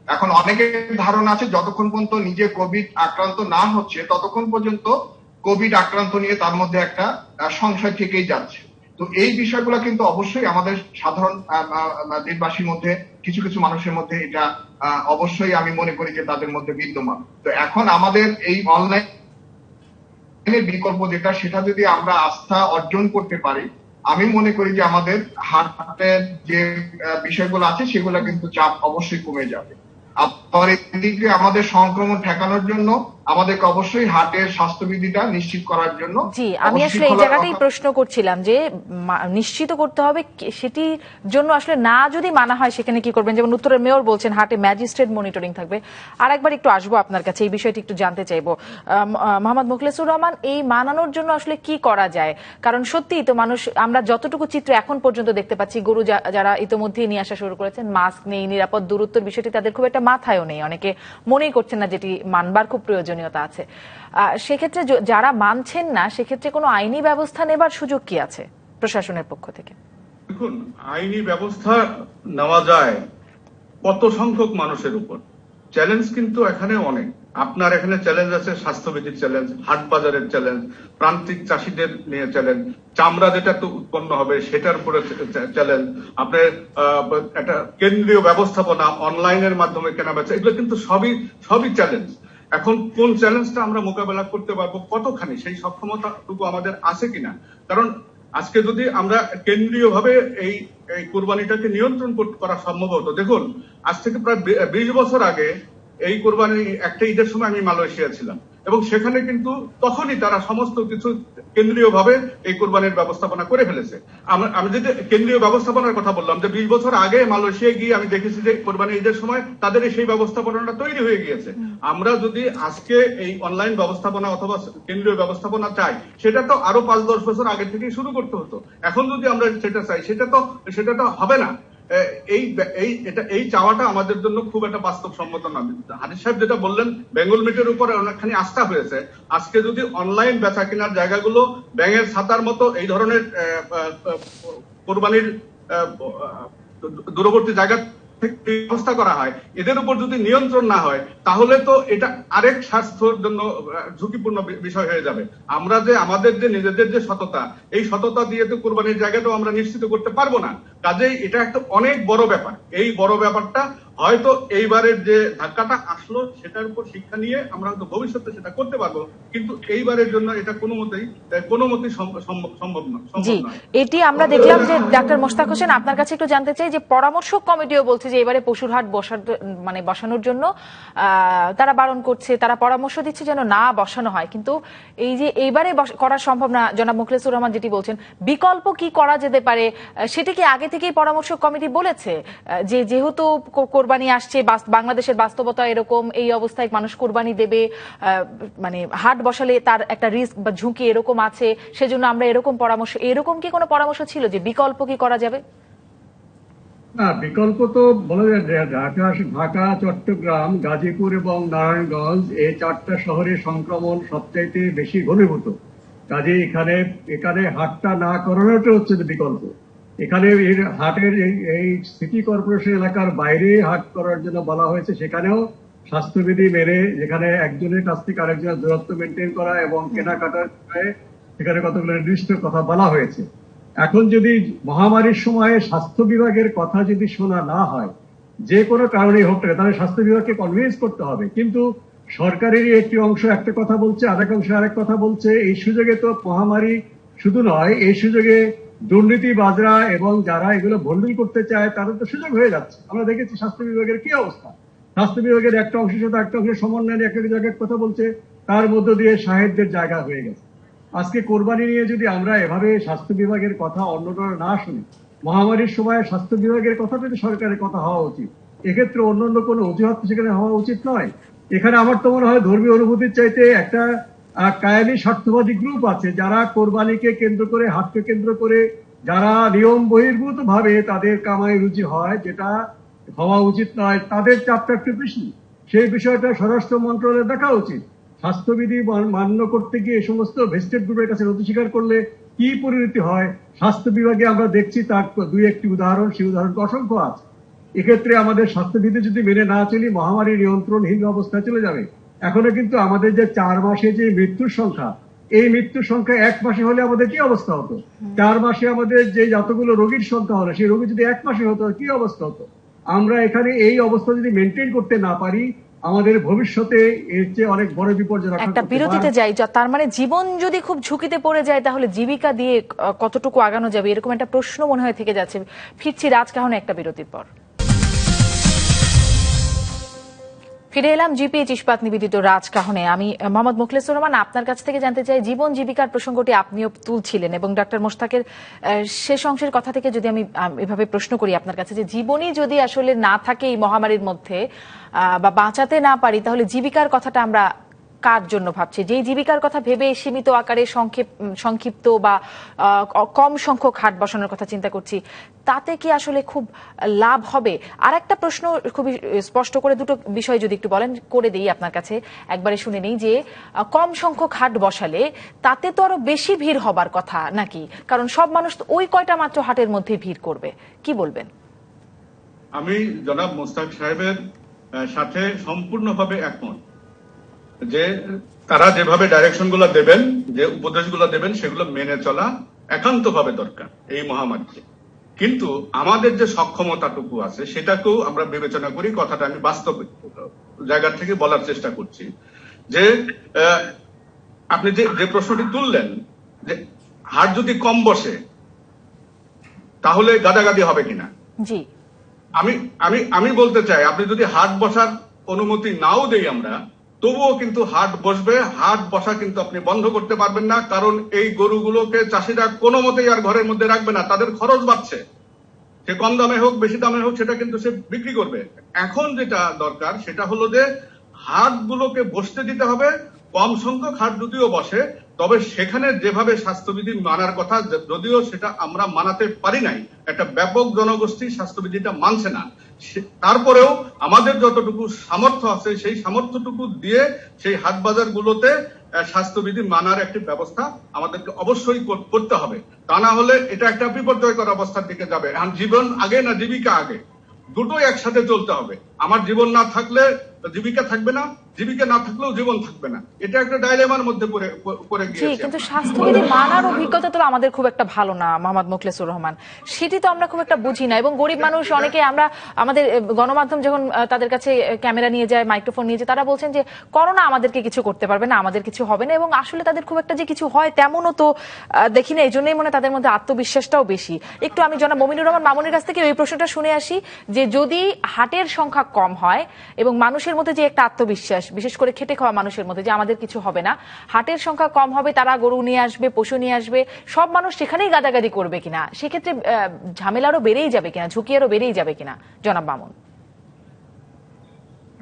এখন অনেকের ধারণা আছে যতক্ষণ পর্যন্ত নিজে কোভিড আক্রান্ত না হচ্ছে ততক্ষণ পর্যন্ত কোভিড আক্রান্ত নিয়ে তার মধ্যে একটা সংশয় থেকেই যাচ্ছে। তো এই বিষয়গুলো কিন্তু অবশ্যই আমাদের সাধারণ দেশবাসীর মধ্যে কিছু কিছু মানুষের মধ্যে এটা অবশ্যই আমি মনে করি যে তাদের মধ্যে বিদ্যমান। তো এখন আমাদের এই অনলাইনের বিকল্প যেটা, সেটা যদি আমরা আস্থা অর্জন করতে পারি, আমি মনে করি যে আমাদের হাটের যে বিষয়গুলো আছে সেগুলো কিন্তু চাপ অবশ্যই কমে যাবে। আবার এদিকে আমাদের সংক্রমণ ঠেকানোর জন্য আমাদেরকে অবশ্যই হাটের স্বাস্থ্যবিধিটা নিশ্চিত করার জন্য, জি, আমি আসলে এই জায়গাটাই প্রশ্ন করছিলাম যে নিশ্চিত করতে হবে, সেটির জন্য আসলে না যদি মানা হয় সেখানে কি করবেন? যেমন উত্তরের মেয়র বলছেন হাটে ম্যাজিস্ট্রেট মনিটরিং থাকবে। আর একবার একটু আসবো আপনার কাছে, এই বিষয়টি একটু জানতে চাইবো। মোহাম্মদ মুখলেসুর রহমান, এই মানানোর জন্য আসলে কি করা যায়? কারণ সত্যিই তো মানুষ, আমরা যতটুকু চিত্র এখন পর্যন্ত দেখতে পাচ্ছি, গরু যারা ইতিমধ্যেই নিয়ে আসা শুরু করেছেন, মাস্ক নেই, নিরাপদ দূরত্বের বিষয়টি তাদের খুব একটা মাথায়ও নেই, অনেকে মনেই করছেন না যেটি মানবার খুব প্রয়োজনীয়তা আছে। সেক্ষেত্রে যারা মানছেন না, সেক্ষেত্রে কোনো আইনি ব্যবস্থা নেবার সুযোগ কি আছে প্রশাসনের পক্ষ থেকে? দেখুন, আইনি ব্যবস্থা নেওয়া যায় কত সংখ্যক মানুষের উপর। চ্যালেঞ্জ কিন্তু এখানে অনেক। আপনার এখানে চ্যালেঞ্জ আছে স্বাস্থ্যবিধির চ্যালেঞ্জ, হাট বাজারের চ্যালেঞ্জ, প্রান্তিক চাষিদের নিয়ে চ্যালেঞ্জ, চামড়া যেটা তো উৎপন্ন হবে সেটার উপরে চ্যালেঞ্জ, আপনার একটা কেন্দ্রীয় ব্যবস্থাপনা, অনলাইনের মাধ্যমে কেনাবেচা, এগুলো কিন্তু সবই চ্যালেঞ্জ। এখন কোন চ্যালেঞ্জটা আমরা মোকাবেলা করতে পারবো, কতখানি সেই সক্ষমতাটুকু আমাদের আছে কিনা? কারণ আজকে যদি আমরা কেন্দ্রীয়ভাবে এই কোরবানিটাকে নিয়ন্ত্রণ করা সম্ভব হতো। দেখুন, আজ থেকে প্রায় 20 বছর আগে এই কোরবানি একটা ঈদের সময় আমি মালয়েশিয়া ছিলাম, এবং সেখানে কিন্তু তখনই তারা সমস্ত কিছু কেন্দ্রীয়ভাবে এই কোরবানির ব্যবস্থাপনা করে ফেলেছে। আমি যদি কেন্দ্রীয় ব্যবস্থাপনার কথা বললাম, যে 20 বছর আগে মালয়েশিয়া গিয়ে আমি দেখেছি যে কোরবানি ঈদের সময় তাদের সেই ব্যবস্থাপনাটা তৈরি হয়ে গিয়েছে। আমরা যদি আজকে এই অনলাইন ব্যবস্থাপনা অথবা কেন্দ্রীয় ব্যবস্থাপনা চাই, সেটা তো আরো 5-10 বছর আগে থেকেই শুরু করতে হতো। এখন যদি আমরা সেটা চাই, সেটা তো হবে না। এই চাওয়াটা আমাদের জন্য খুব একটা বাস্তবসম্মত না। হানিফ সাহেব যেটা বললেন, বেঙ্গল মিটের উপরে অনেকখানি আস্থা হয়েছে। আজকে যদি অনলাইন বেচা কেনার জায়গাগুলো ব্যাঙের ছাতার মতো এই ধরনের কোরবানির দূরবর্তী জায়গা ব্যবস্থা করা হয়, এদের উপর যদি নিয়ন্ত্রণ না হয়, তাহলে তো এটা আরেক স্বাস্থ্যের জন্য ঝুঁকিপূর্ণ বিষয় হয়ে যাবে। আমরা যে আমাদের যে নিজেদের যে সততা, এই সততা দিয়ে তো কোরবানির জায়গাটাও আমরা নিশ্চিত করতে পারবো না। কাজেই এটা একটা অনেক বড় ব্যাপার। এই বড় ব্যাপারটা হয়তো এইবারের যে ধাক্কাটা আসলো সেটার উপর শিক্ষা নিয়ে আমরা হয়তো ভবিষ্যতে সেটা করতে পারবো, কিন্তু এইবারের জন্য এটা কোনো মতেই সম্ভব নয়। জি, এটি আমরা দেখলাম যে ডাক্তার মোশতাক হোসেন, আপনার কাছে একটু জানতে চাই যে পরামর্শক কমিটিও বলছে যে এবারে পশুর হাট বসানোর জন্য তারা বারণ করছে, তারা পরামর্শ দিচ্ছে যেন না বসানো হয়, কিন্তু এই যে এইবারে করা সম্ভব না, জনাব মুখলেসুর রহমান যেটি বলছেন, বিকল্প কি করা যেতে পারে সেটি কি আগে থেকেই পরামর্শক কমিটি বলেছে যে যেহেতু কোরবানি আসছে, বাংলাদেশের বাস্তবতা এরকম, এই অবস্থায় মানুষ কোরবানি দেবে, মানে হাট বসালে তার একটা রিস্ক বা ঝুঁকি এরকম আছে, সেজন্য আমরা এরকম পরামর্শ, এরকম কি কোনো পরামর্শ ছিল যে বিকল্প কি করা যাবে? না, বিকল্প তো বলা যায় ঢাকা, চট্টগ্রাম, গাজীপুর এবং নারায়ণগঞ্জ, এই 4টা শহরে সংক্রমণ সবচাইতে বেশি ঘনীভূত। কাজে এখানে হাটটা না করানোটা হচ্ছে বিকল্প। এখানে এর হাটের এই সিটি কর্পোরেশন এলাকার বাইরে হাট করার জন্য বলা হয়েছে, সেখানেও স্বাস্থ্যবিধি মেনে, যেখানে একজনের কাছ থেকে আরেকজনের দূরত্ব মেনটেন করা এবং কেনাকাটার সেখানে কতগুলো নির্দিষ্ট কথা বলা হয়েছে। এখন যদি মহামারীর সময়ে স্বাস্থ্য বিভাগের কথা যদি শোনা না হয়, যে কোনো কারণেই হোক না, তাহলে স্বাস্থ্য বিভাগকে কনভিন্স করতে হবে। কিন্তু সরকারেরই একটি অংশ একটা কথা বলছে, আরেক অংশ আরেক কথা বলছে। এই সুযোগে তো মহামারী শুধু নয়, এই সুযোগে দুর্নীতিবাজরা এবং যারা এগুলো বন্ডুল করতে চায় তাদের তো সুযোগ হয়ে যাচ্ছে। আমরা দেখেছি স্বাস্থ্য বিভাগের কি অবস্থা। স্বাস্থ্য বিভাগের একটা অংশের সাথে একটা অংশের সমন্বয় নিয়ে একটা জায়গায় কথা বলছে, তার মধ্য দিয়ে সাহেবদের জায়গা হয়ে গেছে। আজকে কোরবানি নিয়ে যদি আমরা এভাবে স্বাস্থ্য বিভাগের কথা অন্যরা না শুনি, মহামারীর সময় স্বাস্থ্য বিভাগের কথাটা তো সরকারের কথা হওয়া উচিত। এক্ষেত্রে অন্যান্য কোনো অজুহাত সেখানে হওয়া উচিত নয়। এখানে আমার তো মনে হয় ধর্মীয় অনুভূতির চাইতে একটা কায়েমি স্বার্থবাদী গ্রুপ আছে, যারা কোরবানিকে কেন্দ্র করে, হাটকে কেন্দ্র করে, যারা নিয়ম বহির্ভূত ভাবে তাদের কামাই রুচি হয়, যেটা হওয়া উচিত নয়, তাদের চাপটা একটু বেশি। সেই বিষয়টা স্বরাষ্ট্র মন্ত্রণালয়ের দেখা উচিত। স্বাস্থ্যবিধি মান্য করতে গিয়ে এই সমস্ত ভেস্টেড গ্রুপের কাছে নথি স্বীকার করলে কি পরিণতি হয় স্বাস্থ্য বিভাগে আমরা দেখছি, তার দুই একটি উদাহরণ, সেই উদাহরণ অসংখ্য আছে। এক্ষেত্রে আমাদের স্বাস্থ্যবিধি যদি মেনে না চলি, মহামারী নিয়ন্ত্রণহীন অবস্থায় চলে যাবে। এখনো কিন্তু আমাদের যে 4 মাসে যে মৃত্যুর সংখ্যা, এই মৃত্যুর সংখ্যা 1 মাসে হলে আমাদের কি অবস্থা হতো? 4 মাসে আমাদের যে যতগুলো রোগীর সংখ্যা হলো, সেই রোগী যদি 1 মাসে হতো, কি অবস্থা হতো? আমরা এখানে এই অবস্থা যদি মেনটেন করতে না পারি, আমাদের ভবিষ্যতে এর চেয়ে অনেক বড় বিপর্যয়। একটা বিরতিতে যাই, তার মানে জীবন যদি খুব ঝুঁকিতে পড়ে যায়, তাহলে জীবিকা দিয়ে কতটুকু আগানো যাবে, এরকম একটা প্রশ্ন মনে হয় থেকে যাচ্ছে। ফিরছি রাজকাহনে একটা বিরতির পর। ফিরে এলাম জিপিএইচ ইস্পাত নিবেদিত রাজকাহনে। আমি মোহাম্মদ মুখলেসুর রহমান, আপনার কাছ থেকে জানতে চাই, জীবন জীবিকার প্রসঙ্গটি আপনিও তুলছিলেন এবং ডক্টর মোশতাকের শেষ অংশের কথা থেকে যদি আমি এভাবে প্রশ্ন করি আপনার কাছে, যে জীবনই যদি আসলে না থাকে এই মহামারীর মধ্যে বা বাঁচাতে না পারি, তাহলে জীবিকার কথাটা আমরা কার জন্য ভাবছি? যেই জীবিকার কথা ভেবে সীমিত আকারে সংক্ষিপ্ত বা কম সংখ্যক হাট বসানোর কথা চিন্তা করছি, তাতে কি আসলে খুব লাভ হবে? আর একটা প্রশ্ন খুবই স্পষ্ট করে, দুটো বিষয় যদি একটু বলেন, করে দিই আপনার কাছে, একবারে শুনে নেই। যে কম সংখ্যক হাট বসালে তাতে তো আরো বেশি ভিড় হবার কথা নাকি? কারণ সব মানুষ তো ওই কয়টা মাত্র হাটের মধ্যে ভিড় করবে, কি বলবেন? আমি জনাব মোশতাক সাহেবের সাথে সম্পূর্ণভাবে একমত যে তারা যেভাবে ডাইরেকশন গুলো দেবেন, যে উপদেশগুলো দেবেন, সেগুলো মেনে চলা একান্তভাবে দরকার এই মহামারীতে। কিন্তু আমাদের যে সক্ষমতাটুকু আছে সেটাকেও আমরা বিবেচনা করি। কথাটা আমি বাস্তব জায়গা থেকে বলার চেষ্টা করছি। যে আপনি যে প্রশ্নটি তুললেন, যে হাট যদি কম বসে তাহলে গাদাগাদি হবে কিনা, জি, আমি বলতে চাই, আপনি যদি হাট বসার অনুমতি নাও দেই আমরা, তবুও কিন্তু হাট বসবে। হাট বসা কিন্তু আপনি বন্ধ করতে পারবেন না, কারণ এই গরুগুলোকে চাষিরা কোনো মতেই আর ঘরের মধ্যে রাখবে না। তাদের খরচ বাড়ছে, সে কম দামে হোক বেশি দামে হোক, সেটা কিন্তু সে বিক্রি করবে। এখন যেটা দরকার সেটা হলো যে হাটগুলোকে বসতে দিতে হবে। কম সংখ্যক হাট যদিও বসে, তবে সেখানে যেভাবে স্বাস্থ্যবিধি মানার কথা, যদিও সেটা আমরা মানাতে পারি নাই, একটা ব্যাপক জনগোষ্ঠী স্বাস্থ্যবিধিটা মানছে না, তারপরেও আমাদের যতটুকু সামর্থ্য আছে সেই সামর্থ্যটুকু দিয়ে সেই হাট বাজার গুলোতে স্বাস্থ্যবিধি মানার একটি ব্যবস্থা আমাদেরকে অবশ্যই করতে হবে। তা না হলে এটা একটা বিপর্যয়কর অবস্থার দিকে যাবে। জীবন আগে না জীবিকা আগে, দুটোই একসাথে চলতে হবে। আমার জীবন না থাকলে জীবিকা থাকবে না, জীবিকা না থাকলেও জীবন থাকবে না। এটা একটা ডাইলেমার মধ্যে পড়ে গিয়েছে। কিন্তু স্বাস্থ্যবিধি মানার অভিজ্ঞতা তো আমাদের খুব একটা ভালো না মোহাম্মদ মুখলেসুর রহমান, সেটি তো আমরা খুব একটা বুঝি না। এবং গরিব মানুষ অনেকে, আমরা আমাদের গণমাধ্যম যখন তাদের কাছে ক্যামেরা নিয়ে যায়, মাইক্রোফোন নিয়ে যায়, তারা বলছেন যে করোনা আমাদেরকে কিছু করতে পারবে না, আমাদের কিছু হবে না। এবং আসলে তাদের খুব একটা যে কিছু হয় তেমনও তো দেখি না। এই জন্যই মনে তাদের মধ্যে আত্মবিশ্বাসটাও বেশি। একটু আমি জনাব মমিনুর রহমান মামুনের কাছ থেকে এই প্রশ্নটা শুনে আসি, যে যদি হাটের সংখ্যা কম হয় এবং মানুষের মধ্যে যে একটা আত্মবিশ্বাস, বিশেষ করে খেটে খাওয়া মানুষের মধ্যে, যে আমাদের কিছু হবে না, হাটের সংখ্যা কম হবে, তারা গরু নিয়ে আসবে, পশু নিয়ে আসবে, সব মানুষ সেখানেই গাদাগাদি করবে কিনা, সেক্ষেত্রে ঝামেলা আরো বেড়েই যাবে কিনা, ঝুঁকি আরো বেড়েই যাবে কিনা, জনাব মামুন?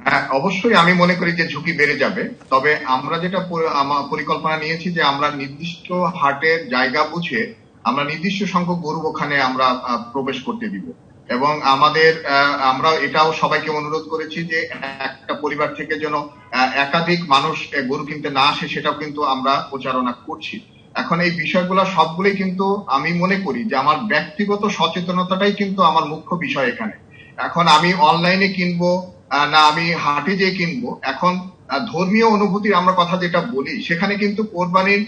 হ্যাঁ, অবশ্যই আমি মনে করি যে ঝুঁকি বেড়ে যাবে। তবে আমরা যেটা পরিকল্পনা নিয়েছি, যে আমরা নির্দিষ্ট হাটের জায়গা বুঝে আমরা নির্দিষ্ট সংখ্যক গরু ওখানে আমরা প্রবেশ করতে দিব। এবং আমরা এটাও সবাইকে অনুরোধ করেছি যে একটা পরিবার থেকে যেন একাধিক মানুষ গরু কিনতে না আসে, সেটাও কিন্তু আমরা প্রচারণা করছি। এখন এই বিষয়গুলো সবগুলোই কিন্তু আমি মনে করি যে আমার ব্যক্তিগত সচেতনতাটাই কিন্তু আমার মুখ্য বিষয় এখানে। এখন আমি অনলাইনে কিনবো না আমি হাটে যেয়ে কিনবো, এখন ধর্মীয় অনুভূতির আমরা কথা যেটা বলি, সেখানে কিন্তু কোরবানির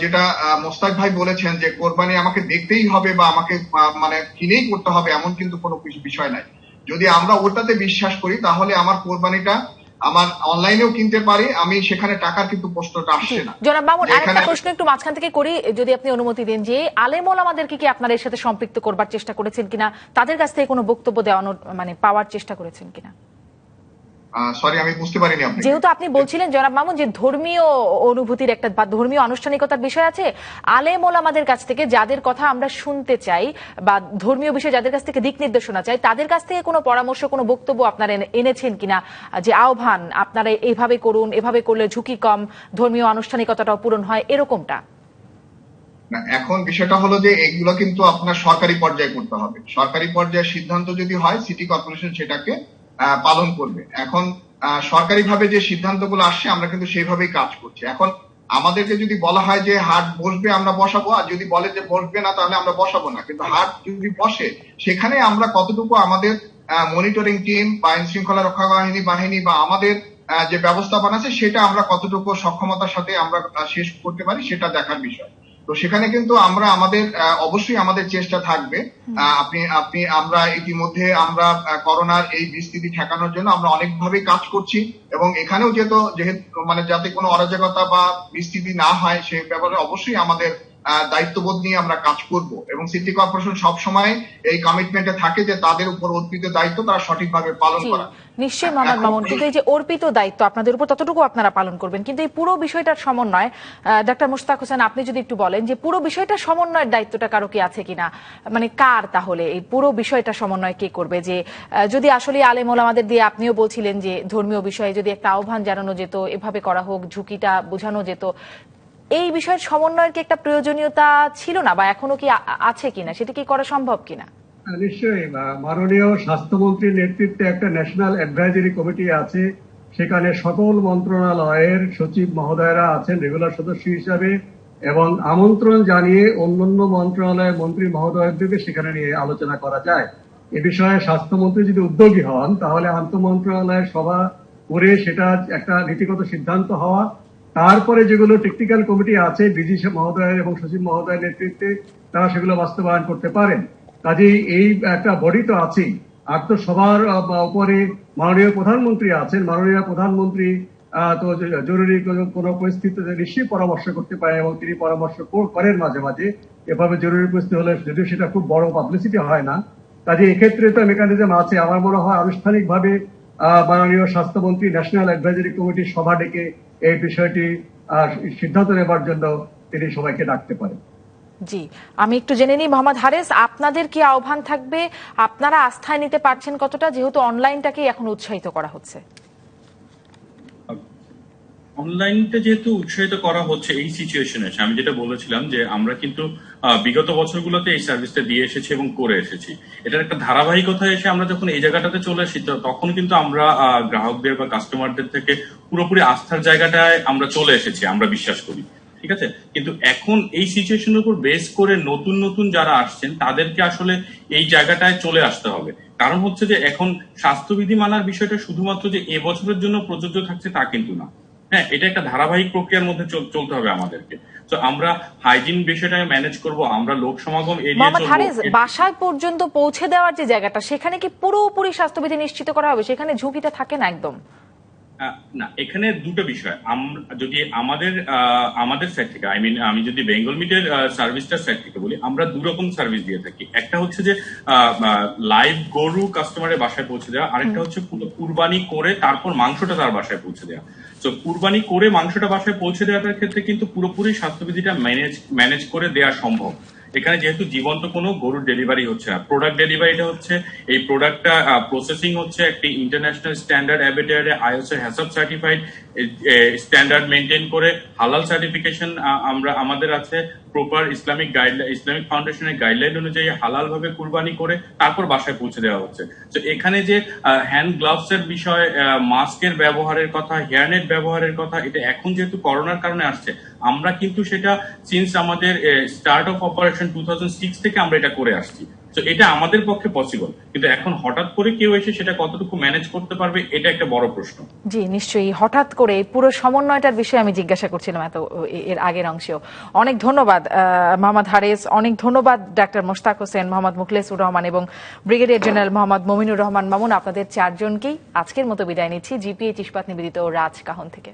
যেটা মোস্তাক ভাই বলেছেন যে কোরবানি আমাকে দেখতেই হবে বা আমাকে মানে কিনেই করতে হবে, এমন কিন্তু কোনো বিষয় নাই। যদি আমরা ওটাতে বিশ্বাস করি তাহলে আমার কোরবানিটা আমার অনলাইনেও কিনতে পারি, আমি সেখানে টাকার কিন্তু প্রশ্নটা আসছে না। জনাব মামুন, আরেকটা প্রশ্ন একটু মাঝখান থেকে করি, যদি আপনি অনুমতি দেন, যে আলেম ওলামাদেরকে কি আপনারা এর সাথে সম্পৃক্ত করবার চেষ্টা করেছেন কিনা, তাদের কাছ থেকে কোনো বক্তব্য দেওয়ানোর মানে পাওয়ার চেষ্টা করেছেন কিনা? সরি, আমি বুঝতে পারিনি। আপনি যেহেতু আপনি বলছিলেন জনাব মামুন যে ধর্মীয় অনুভূতির একটা বা ধর্মীয় আনুষ্ঠানিকতার বিষয় আছে, আলেম ওলামাদের কাছ থেকে যাদের কথা আমরা শুনতে চাই বা ধর্মীয় বিষয়ে যাদের কাছ থেকে দিক নির্দেশনা চাই, তাদের কাছ থেকে কোনো পরামর্শ, কোনো বক্তব্য আপনারা এনেছেন কিনা, যে আহ্বান আপনারা এইভাবে করুন, এভাবে করলে ঝুঁকি কম, ধর্মীয় আনুষ্ঠানিকতাটাও পূরণ হয়, এরকমটা? না, এখন বিষয়টা হলো যে এগুলো কিন্তু আপনার সরকারি পর্যায়ে করতে হবে। সরকারি পর্যায়ে সিদ্ধান্ত যদি হয়, সিটি কর্পোরেশন সেটাকে পালন করবে। এখন সরকারিভাবে যে সিদ্ধান্তগুলো আসছে আমরা কিন্তু সেইভাবেই কাজ করছি। এখন আমাদেরকে যদি বলা হয় যে হাট বসবে আমরা বসাবো, আর যদি বলে যে বসবে না তাহলে আমরা বসাবো না, কিন্তু হাট যদি বসে সেখানে আমরা কতটুকু আমাদের মনিটরিং টিম বা আইন শৃঙ্খলা রক্ষা বাহিনী বা আমাদের যে ব্যবস্থাপনা আছে সেটা আমরা কতটুকু সক্ষমতার সাথে আমরা শেষ করতে পারি সেটা দেখার বিষয়। তো সেখানে কিন্তু আমরা আমাদের অবশ্যই আমাদের চেষ্টা থাকবে। আমরা ইতিমধ্যে আমরা করোনার এই বিস্তৃতি ঠেকানোর জন্য আমরা অনেকভাবেই কাজ করছি, এবং এখানেও যেহেতু মানে যাতে কোনো অরাজকতা বা বিস্তৃতি না হয় সে ব্যাপারে অবশ্যই আমাদের দায়িত্ববোধ নিয়ে আমরা কাজ করব, এবং সিটি কর্পোরেশন সবসময় এই কমিটমেন্টে থাকে যে তাদের উপর অর্পিত দায়িত্ব তারা সঠিকভাবে পালন করা। নিশ্চয়ই মোহাম্মদ মামুন, কিন্তু এই যে অর্পিত দায়িত্ব আপনাদের উপর, ততটুকু আপনারা পালন করবেন, কিন্তু এই পুরো বিষয়টার সমন্বয় ডক্টর মুশতাক হোসেন, আপনি যদি একটু বলেন যে পুরো বিষয়টা সমন্বয়ের দায়িত্বটা কারো কি আছে কিনা, মানে কার তাহলে এই পুরো বিষয়টা সমন্বয় কে করবে? যে যদি আসলে আলেম ওলামাদের দিয়ে, আপনিও বলছিলেন যে ধর্মীয় বিষয়ে যদি একটা আহ্বান জানানো যেত, এভাবে করা হোক, ঝুঁকিটা বোঝানো যেত, এই বিষয়ের সমন্বয়ের কি একটা প্রয়োজনীয়তা ছিল না বা এখনো কি আছে কিনা, সেটা কি করা সম্ভব কিনা? নিশ্চয়ই, মাননীয় স্বাস্থ্যমন্ত্রীর নেতৃত্বে একটা ন্যাশনাল অ্যাডভাইজারি কমিটি আছে, সেখানে সকল মন্ত্রণালয়ের সচিব মহোদয়রা আছেন রেগুলার সদস্য হিসাবে, এবং আমন্ত্রণ জানিয়ে অন্যান্য মন্ত্রণালয়ের মন্ত্রী মহোদয়দেরকে সেখানে নিয়ে আলোচনা করা যায়। এ বিষয়ে স্বাস্থ্যমন্ত্রী যদি উদ্যোগী হন তাহলে আন্তঃমন্ত্রণালয়ের সভা করে সেটা একটা নীতিগত সিদ্ধান্ত হওয়া, তারপরে যেগুলো টেকনিক্যাল কমিটি আছে ডিজি মহোদয়ের এবং সচিব মহোদয়ের নেতৃত্বে, তারা সেগুলো বাস্তবায়ন করতে পারেন। কাজেই এই একটা বডি তো আছেই, আর তো সবার উপরে মাননীয় প্রধানমন্ত্রী আছেন। মাননীয় প্রধানমন্ত্রী তো জরুরি কোনো পরিস্থিতিতে নিশ্চয়ই পরামর্শ করতে পারেন, এবং তিনি পরামর্শ করেন মাঝে মাঝে। এভাবে জরুরি পরিস্থিতি হলে যদিও সেটা খুব বড় পাবলিসিটি হয় না, কাজে এক্ষেত্রে তো মেকানিজম আছে। আমার মনে হয় আনুষ্ঠানিকভাবে মাননীয় স্বাস্থ্যমন্ত্রী ন্যাশনাল অ্যাডভাইজারি কমিটির সভা ডেকে এই বিষয়টি সিদ্ধান্ত নেবার জন্য তিনি সবাইকে ডাকতে পারেন। জি, আমি একটু জেনে নিই, মোহাম্মদ হারেস, আপনাদের কি আহ্বান থাকবে? আপনারা আস্থায় নিতে পারছেন কতটা, যেহেতু অনলাইনটাকে এখন উৎসাহিত করা হচ্ছে? অনলাইনটা যেহেতু উৎসাহিত করা হচ্ছে এই সিচুয়েশনে, আমি যেটা বলেছিলাম যে আমরা কিন্তু বিগত বছরগুলোতে এই সার্ভিসটা দিয়ে এসেছি এবং করে এসেছি। এটার একটা ধারাবাহিকতা এসে আমরা যখন এই জায়গাটাতে চলে এসেছি তখন কিন্তু আমরা গ্রাহকদের বা কাস্টমারদের থেকে পুরোপুরি আস্থার জায়গাটায় আমরা চলে এসেছি, আমরা বিশ্বাস করি। ঠিক আছে, কিন্তু এখন এই সিচুয়েশনের উপর বেস করে নতুন নতুন যারা আসছেন তাদেরকে আসলে এই জায়গাটায় চলে আসতে হবে। কারণ হচ্ছে যে এখন স্বাস্থ্যবিধি মানার বিষয়টা শুধুমাত্র যে এবছরের জন্য প্রযোজ্য থাকছে তা কিন্তু না। হ্যাঁ, এটা একটা ধারাবাহিক প্রক্রিয়ার মধ্যে চলতে হবে আমাদেরকে। তো আমরা হাইজিন বিষয়টা ম্যানেজ করব, আমরা লোক সমাগম এড়িয়ে চলবো। বাসায় পর্যন্ত পৌঁছে দেওয়ার যে জায়গাটা, সেখানে কি পুরোপুরি স্বাস্থ্যবিধি নিশ্চিত করা হবে? সেখানে ঝুঁকিটা থাকে না একদম? না, এখানে দুটো বিষয়। যদি আমাদের সাইড থেকে, আমি যদি বেঙ্গল মিটের সার্ভিসটার সাইড থেকে বলি, আমরা দু রকম সার্ভিস দিয়ে থাকি। একটা হচ্ছে যে লাইভ গরু কাস্টমারের বাসায় পৌঁছে দেওয়া, আরেকটা হচ্ছে কুরবানি করে তারপর মাংসটা তার বাসায় পৌঁছে দেওয়া। তো কুরবানি করে মাংসটা বাসায় পৌঁছে দেওয়াটার ক্ষেত্রে কিন্তু পুরোপুরি স্বাস্থ্যবিধিটা ম্যানেজ করে দেওয়া সম্ভব। এখানে যেহেতু জীবন্ত কোনো গরুর ডেলিভারি হচ্ছে না, প্রোডাক্ট ডেলিভারিটা হচ্ছে, এই প্রোডাক্টটা প্রসেসিং হচ্ছে একটি ইন্টারন্যাশনাল স্ট্যান্ডার্ড অ্যাবেটারে আইএসও হ্যাসব সার্টিফাইড স্ট্যান্ডার্ড মেনটেন করে হালাল সার্টিফিকেশন আমাদের আছে, প্রপার ইসলামিক ফাউন্ডেশনের গাইডলাইন অনুযায়ী হালাল ভাবে কুরবানি করে তারপর বাসায় পৌঁছে দেওয়া হচ্ছে। তো এখানে যে হ্যান্ড গ্লাভস এর বিষয়, মাস্কের ব্যবহারের কথা, হেয়ারনেট ব্যবহারের কথা, এটা এখন যেহেতু করোনার কারণে আসছে, আমরা কিন্তু সেটা সিন্স আমাদের স্টার্ট অফ অপারেশন 2006 থেকে আমরা এটা করে আসছি। তো এটা আমাদের পক্ষে পসিবল, কিন্তু এখন হঠাৎ করে কেউ এসে সেটা কতটুকু ম্যানেজ করতে পারবে, এটা একটা বড় প্রশ্ন। জি নিশ্চয়ই, হঠাৎ করে পুরো সমন্বয়টার বিষয়ে আমি জিজ্ঞাসা করছিলাম এর আগের অংশেও। অনেক ধন্যবাদ মোহাম্মদ হারেস, অনেক ধন্যবাদ ডাক্তার মোশতাক হোসেন, মোহাম্মদ মুখলেসুর রহমান এবং ব্রিগেডিয়ার জেনারেল মোহাম্মদ মমিনুর রহমান মামুন। আপনাদের চারজনকেই আজকের মতো বিদায় নিচ্ছি জিপিএইচ ইস্পাত নিবেদিত রাজকাহন থেকে।